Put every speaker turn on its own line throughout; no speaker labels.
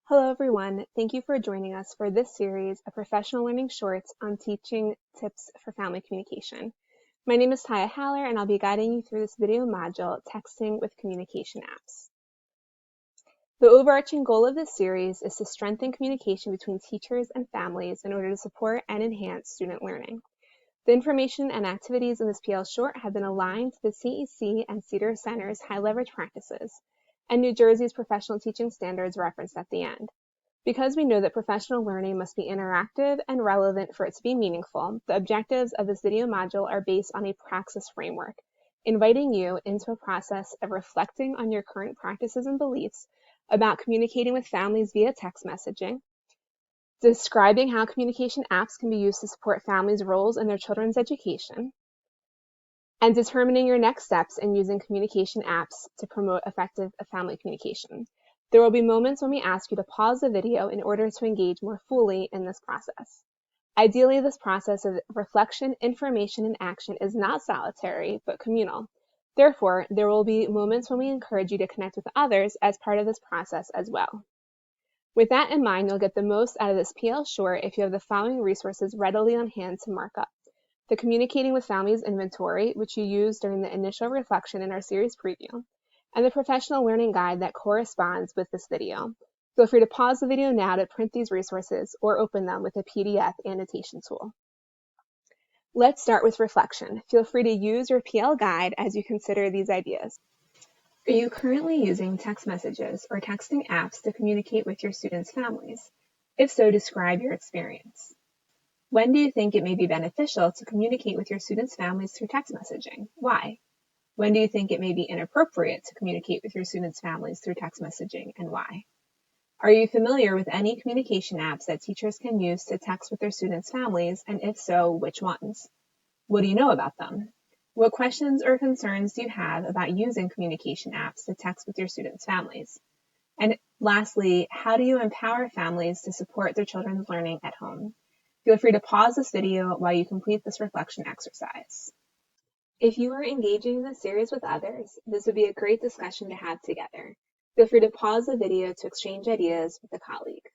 Hello everyone, thank you for joining us for this series of professional learning shorts on teaching tips for family communication. My name is Taya Haller and I'll be guiding you through this video module, Texting with Communication Apps. The overarching goal of this series is to strengthen communication between teachers and families in order to support and enhance student learning. The information and activities in this PL short have been aligned to the CEC and Cedar Center's high leverage practices and New Jersey's professional teaching standards referenced at the end. Because we know that professional learning must be interactive and relevant for it to be meaningful, the objectives of this video module are based on a praxis framework, inviting you into a process of reflecting on your current practices and beliefs about communicating with families via text messaging, describing how communication apps can be used to support families' roles in their children's education, and determining your next steps in using communication apps to promote effective family communication. There will be moments when we ask you to pause the video in order to engage more fully in this process. Ideally, this process of reflection, information, and action is not solitary, but communal. Therefore, there will be moments when we encourage you to connect with others as part of this process as well. With that in mind, you'll get the most out of this PL short if you have the following resources readily on hand to mark up. The Communicating with Families inventory, which you used during the initial reflection in our series preview, and the professional learning guide that corresponds with this video. Feel free to pause the video now to print these resources or open them with a PDF annotation tool. Let's start with reflection. Feel free to use your PL guide as you consider these ideas. Are you currently using text messages or texting apps to communicate with your students' families? If so, describe your experience. When do you think it may be beneficial to communicate with your students' families through text messaging? Why? When do you think it may be inappropriate to communicate with your students' families through text messaging, and why? Are you familiar with any communication apps that teachers can use to text with their students' families, and if so, which ones? What do you know about them? What questions or concerns do you have about using communication apps to text with your students' families? And lastly, how do you empower families to support their children's learning at home? Feel free to pause this video while you complete this reflection exercise. If you are engaging in this series with others, this would be a great discussion to have together. Feel free to pause the video to exchange ideas with a colleague.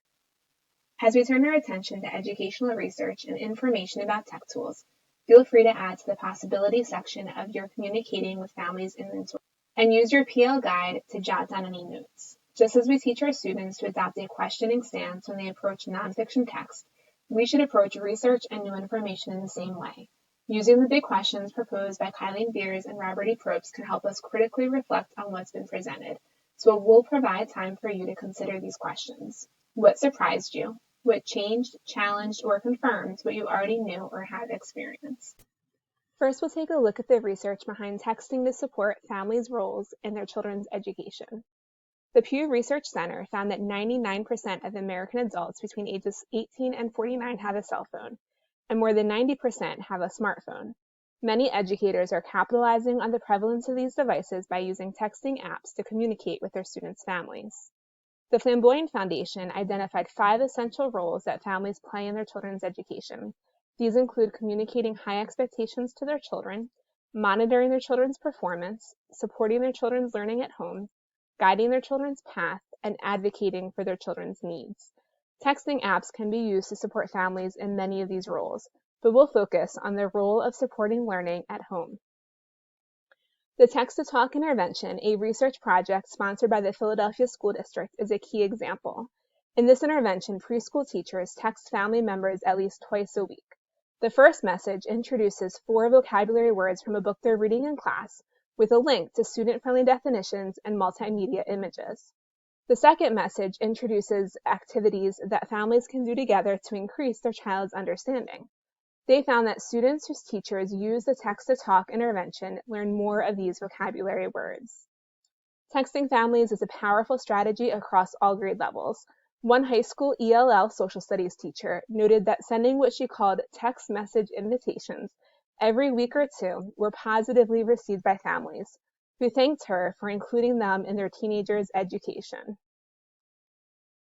As we turn our attention to educational research and information about tech tools, feel free to add to the possibility section of your Communicating with Families inventory and use your PL guide to jot down any notes. Just as we teach our students to adopt a questioning stance when they approach nonfiction text, we should approach research and new information in the same way. Using the big questions proposed by Kylie Beers and Robert E. Probst can help us critically reflect on what's been presented. So we'll provide time for you to consider these questions. What surprised you? What changed, challenged, or confirmed what you already knew or had experienced? First, we'll take a look at the research behind texting to support families' roles in their children's education. The Pew Research Center found that 99% of American adults between ages 18 and 49 have a cell phone, and more than 90% have a smartphone. Many educators are capitalizing on the prevalence of these devices by using texting apps to communicate with their students' families. The Flamboyant Foundation identified 5 essential roles that families play in their children's education. These include communicating high expectations to their children, monitoring their children's performance, supporting their children's learning at home, guiding their children's path, and advocating for their children's needs. Texting apps can be used to support families in many of these roles, but we'll focus on the role of supporting learning at home. The Text-to-Talk intervention, a research project sponsored by the Philadelphia School District, is a key example. In this intervention, preschool teachers text family members at least twice a week. The first message introduces 4 vocabulary words from a book they're reading in class, with a link to student-friendly definitions and multimedia images. The second message introduces activities that families can do together to increase their child's understanding. They found that students whose teachers use the text-to-talk intervention learn more of these vocabulary words. Texting families is a powerful strategy across all grade levels. One high school ELL social studies teacher noted that sending what she called text message invitations every week or 2 were positively received by families, who thanked her for including them in their teenagers' education.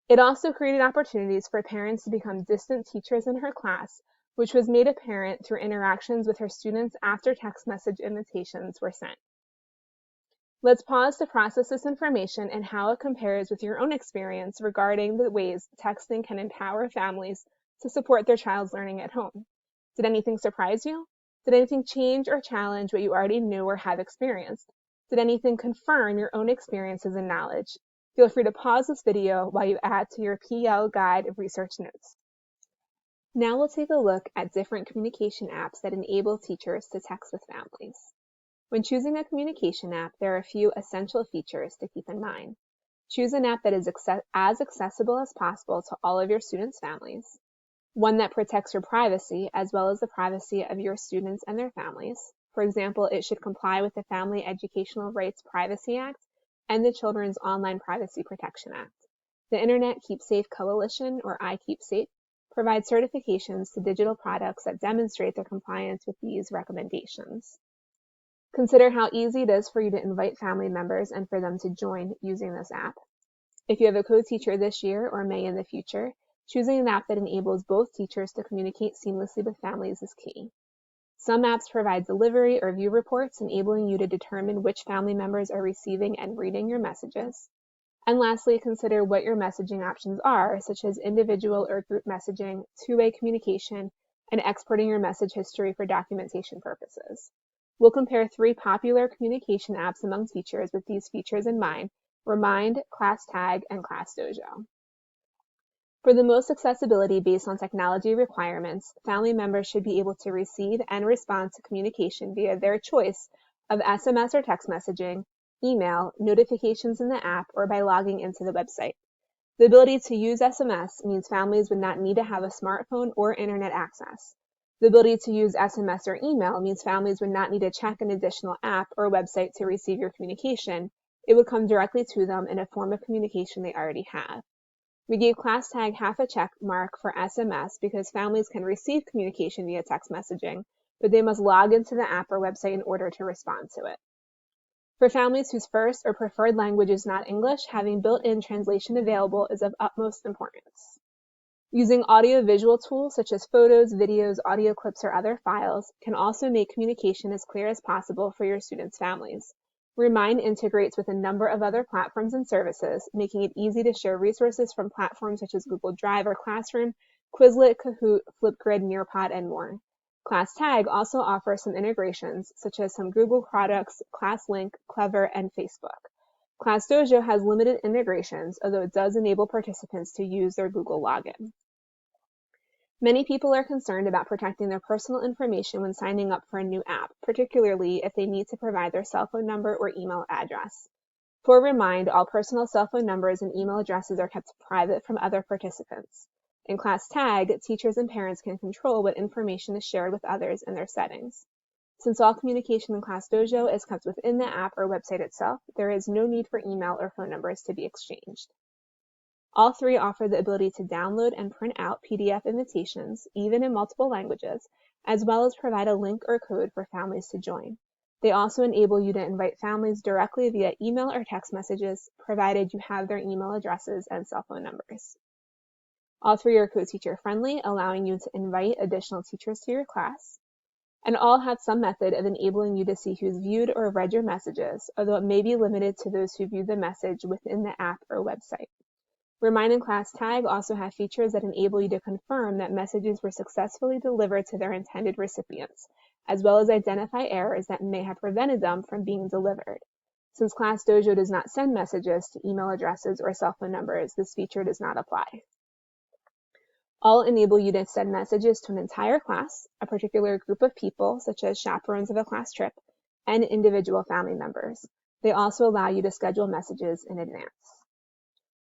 It also created opportunities for parents to become distant teachers in her class, which was made apparent through interactions with her students after text message invitations were sent. Let's pause to process this information and how it compares with your own experience regarding the ways texting can empower families to support their child's learning at home. Did anything surprise you? Did anything change or challenge what you already knew or have experienced? Did anything confirm your own experiences and knowledge? Feel free to pause this video while you add to your PL Guide of research notes. Now we'll take a look at different communication apps that enable teachers to text with families. When choosing a communication app, there are a few essential features to keep in mind. Choose an app that is as accessible as possible to all of your students' families, one that protects your privacy as well as the privacy of your students and their families. For example, it should comply with the Family Educational Rights Privacy Act and the Children's Online Privacy Protection Act. The Internet KeepSafe Coalition, or iKeepSafe, provides certifications to digital products that demonstrate their compliance with these recommendations. Consider how easy it is for you to invite family members and for them to join using this app. If you have a co-teacher this year or may in the future, choosing an app that enables both teachers to communicate seamlessly with families is key. Some apps provide delivery or view reports, enabling you to determine which family members are receiving and reading your messages. And lastly, consider what your messaging options are, such as individual or group messaging, two-way communication, and exporting your message history for documentation purposes. We'll compare 3 popular communication apps among teachers with these features in mind: Remind, ClassTag, and ClassDojo. For the most accessibility based on technology requirements, family members should be able to receive and respond to communication via their choice of SMS or text messaging, email, notifications in the app, or by logging into the website. The ability to use SMS means families would not need to have a smartphone or internet access. The ability to use SMS or email means families would not need to check an additional app or website to receive your communication. It would come directly to them in a form of communication they already have. We gave ClassTag half a check mark for SMS because families can receive communication via text messaging, but they must log into the app or website in order to respond to it. For families whose first or preferred language is not English, having built-in translation available is of utmost importance. Using audio-visual tools such as photos, videos, audio clips, or other files can also make communication as clear as possible for your students' families. Remind integrates with a number of other platforms and services, making it easy to share resources from platforms such as Google Drive or Classroom, Quizlet, Kahoot, Flipgrid, Nearpod, and more. ClassTag also offers some integrations, such as some Google products, ClassLink, Clever, and Facebook. ClassDojo has limited integrations, although it does enable participants to use their Google login. Many people are concerned about protecting their personal information when signing up for a new app, particularly if they need to provide their cell phone number or email address. For Remind, all personal cell phone numbers and email addresses are kept private from other participants. In ClassTag, teachers and parents can control what information is shared with others in their settings. Since all communication in ClassDojo is kept within the app or website itself, there is no need for email or phone numbers to be exchanged. All 3 offer the ability to download and print out PDF invitations, even in multiple languages, as well as provide a link or code for families to join. They also enable you to invite families directly via email or text messages, provided you have their email addresses and cell phone numbers. All 3 are co-teacher friendly, allowing you to invite additional teachers to your class, and all have some method of enabling you to see who's viewed or read your messages, although it may be limited to those who view the message within the app or website. Remind and ClassTag also have features that enable you to confirm that messages were successfully delivered to their intended recipients, as well as identify errors that may have prevented them from being delivered. Since ClassDojo does not send messages to email addresses or cell phone numbers, this feature does not apply. All enable you to send messages to an entire class, a particular group of people, such as chaperones of a class trip, and individual family members. They also allow you to schedule messages in advance.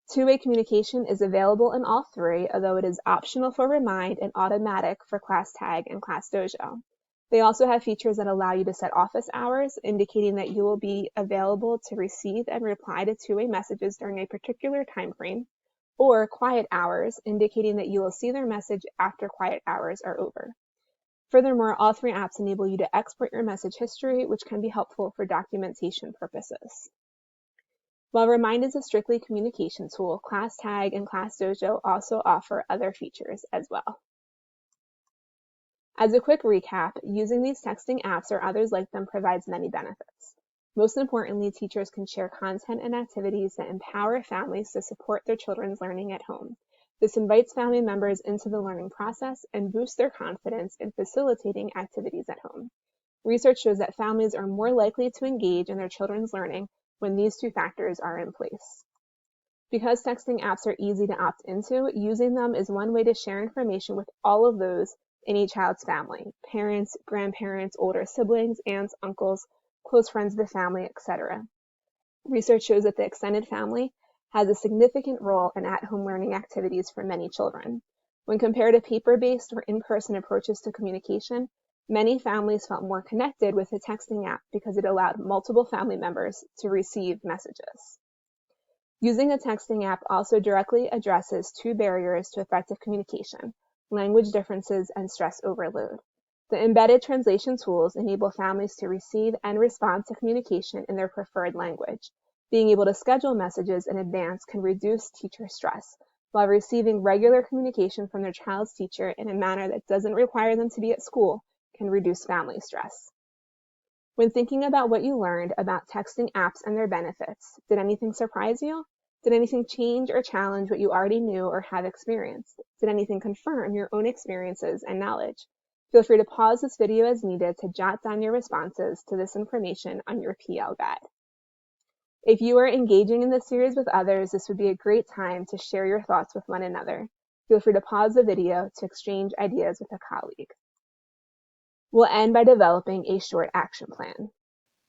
Two-way communication is available in all 3, although it is optional for Remind and automatic for ClassTag and ClassDojo. They also have features that allow you to set office hours, indicating that you will be available to receive and reply to two-way messages during a particular time frame, or quiet hours, indicating that you will see their message after quiet hours are over. Furthermore, all 3 apps enable you to export your message history, which can be helpful for documentation purposes. While Remind is a strictly communication tool, ClassTag and ClassDojo also offer other features as well. As a quick recap, using these texting apps or others like them provides many benefits. Most importantly, teachers can share content and activities that empower families to support their children's learning at home. This invites family members into the learning process and boosts their confidence in facilitating activities at home. Research shows that families are more likely to engage in their children's learning when these two factors are in place. Because texting apps are easy to opt into, using them is one way to share information with all of those in a child's family: parents, grandparents, older siblings, aunts, uncles, close friends of the family, etc. Research shows that the extended family has a significant role in at-home learning activities for many children. When compared to paper-based or in-person approaches to communication, many families felt more connected with the texting app because it allowed multiple family members to receive messages. Using a texting app also directly addresses two barriers to effective communication: language differences and stress overload. The embedded translation tools enable families to receive and respond to communication in their preferred language. Being able to schedule messages in advance can reduce teacher stress, while receiving regular communication from their child's teacher in a manner that doesn't require them to be at school can reduce family stress. When thinking about what you learned about texting apps and their benefits, did anything surprise you? Did anything change or challenge what you already knew or have experienced? Did anything confirm your own experiences and knowledge? Feel free to pause this video as needed to jot down your responses to this information on your PL guide. If you are engaging in this series with others, this would be a great time to share your thoughts with one another. Feel free to pause the video to exchange ideas with a colleague. We'll end by developing a short action plan.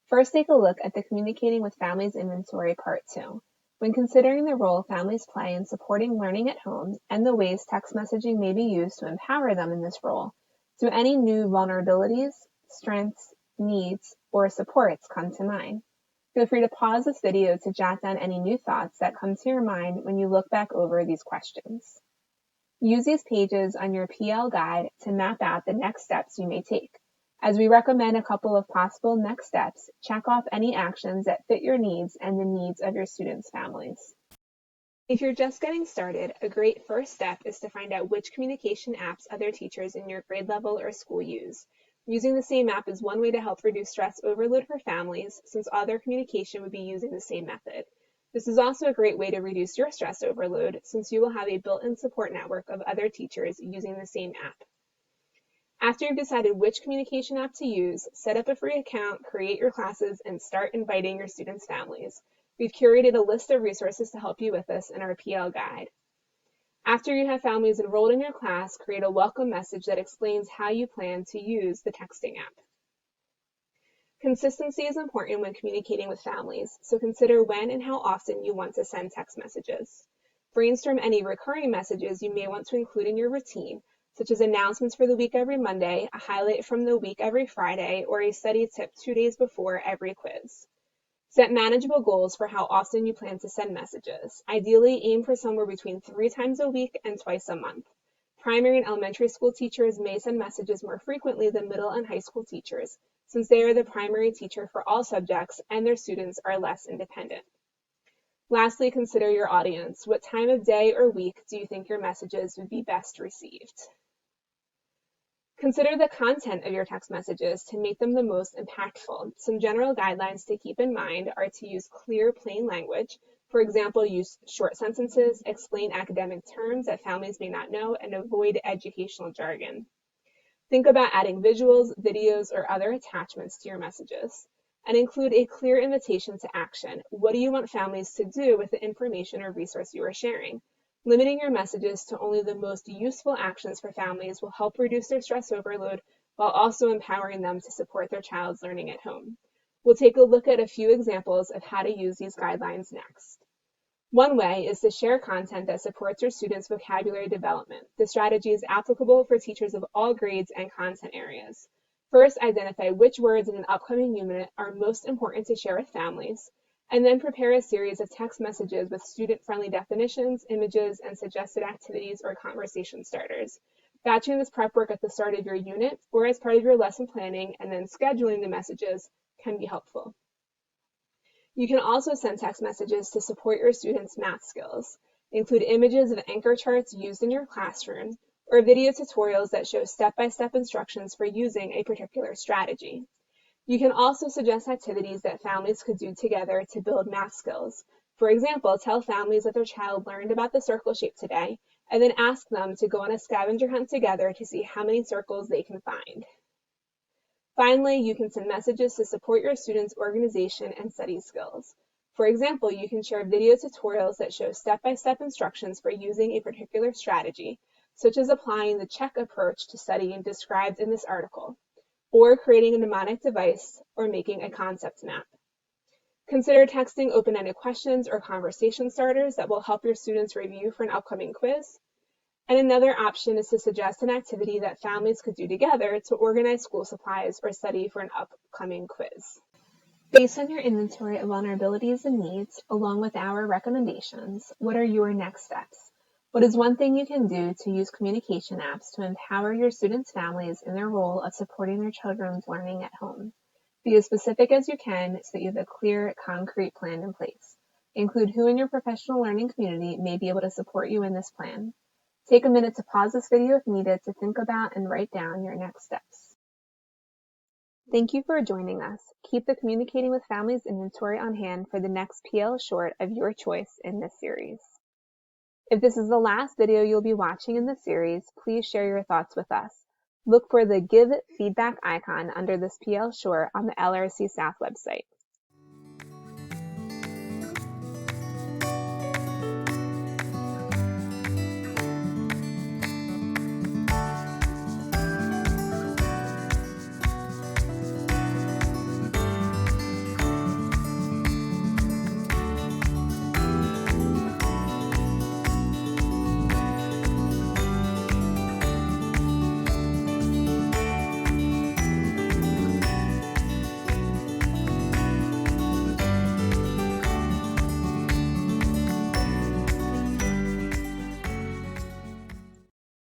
First, take a look at the Communicating with Families Inventory Part 2. When considering the role families play in supporting learning at home and the ways text messaging may be used to empower them in this role, do any new vulnerabilities, strengths, needs, or supports come to mind? Feel free to pause this video to jot down any new thoughts that come to your mind when you look back over these questions. Use these pages on your PL guide to map out the next steps you may take. As we recommend a couple of possible next steps, check off any actions that fit your needs and the needs of your students' families. If you're just getting started, a great first step is to find out which communication apps other teachers in your grade level or school use. Using the same app is one way to help reduce stress overload for families, since all their communication would be using the same method. This is also a great way to reduce your stress overload, since you will have a built-in support network of other teachers using the same app. After you've decided which communication app to use, set up a free account, create your classes, and start inviting your students' families. We've curated a list of resources to help you with this in our PL guide. After you have families enrolled in your class, create a welcome message that explains how you plan to use the texting app. Consistency is important when communicating with families, so consider when and how often you want to send text messages. Brainstorm any recurring messages you may want to include in your routine, such as announcements for the week every Monday, a highlight from the week every Friday, or a study tip 2 days before every quiz. Set manageable goals for how often you plan to send messages. Ideally, aim for somewhere between 3 times a week and twice a month. Primary and elementary school teachers may send messages more frequently than middle and high school teachers, since they are the primary teacher for all subjects and their students are less independent. Lastly, consider your audience. What time of day or week do you think your messages would be best received? Consider the content of your text messages to make them the most impactful. Some general guidelines to keep in mind are to use clear, plain language. For example, use short sentences, explain academic terms that families may not know, and avoid educational jargon. Think about adding visuals, videos, or other attachments to your messages. And include a clear invitation to action. What do you want families to do with the information or resource you are sharing? Limiting your messages to only the most useful actions for families will help reduce their stress overload while also empowering them to support their child's learning at home. We'll take a look at a few examples of how to use these guidelines next. One way is to share content that supports your students' vocabulary development. The strategy is applicable for teachers of all grades and content areas. First, identify which words in an upcoming unit are most important to share with families, and then prepare a series of text messages with student-friendly definitions, images, and suggested activities or conversation starters. Batching this prep work at the start of your unit or as part of your lesson planning and then scheduling the messages can be helpful. You can also send text messages to support your students' math skills. Include images of anchor charts used in your classroom or video tutorials that show step-by-step instructions for using a particular strategy. You can also suggest activities that families could do together to build math skills. For example, tell families that their child learned about the circle shape today, and then ask them to go on a scavenger hunt together to see how many circles they can find. Finally, you can send messages to support your students' organization and study skills. For example, you can share video tutorials that show step-by-step instructions for using a particular strategy, such as applying the check approach to studying described in this article, or creating a mnemonic device, or making a concept map. Consider texting open-ended questions or conversation starters that will help your students review for an upcoming quiz. And another option is to suggest an activity that families could do together to organize school supplies or study for an upcoming quiz. Based on your inventory of vulnerabilities and needs, along with our recommendations, what are your next steps? What is one thing you can do to use communication apps to empower your students' families in their role of supporting their children's learning at home? Be as specific as you can so that you have a clear, concrete plan in place. Include who in your professional learning community may be able to support you in this plan. Take a minute to pause this video if needed to think about and write down your next steps. Thank you for joining us. Keep the Communicating with Families inventory on hand for the next PL short of your choice in this series. If this is the last video you'll be watching in the series, please share your thoughts with us. Look for the Give Feedback icon under this PL short on the LRC-South website.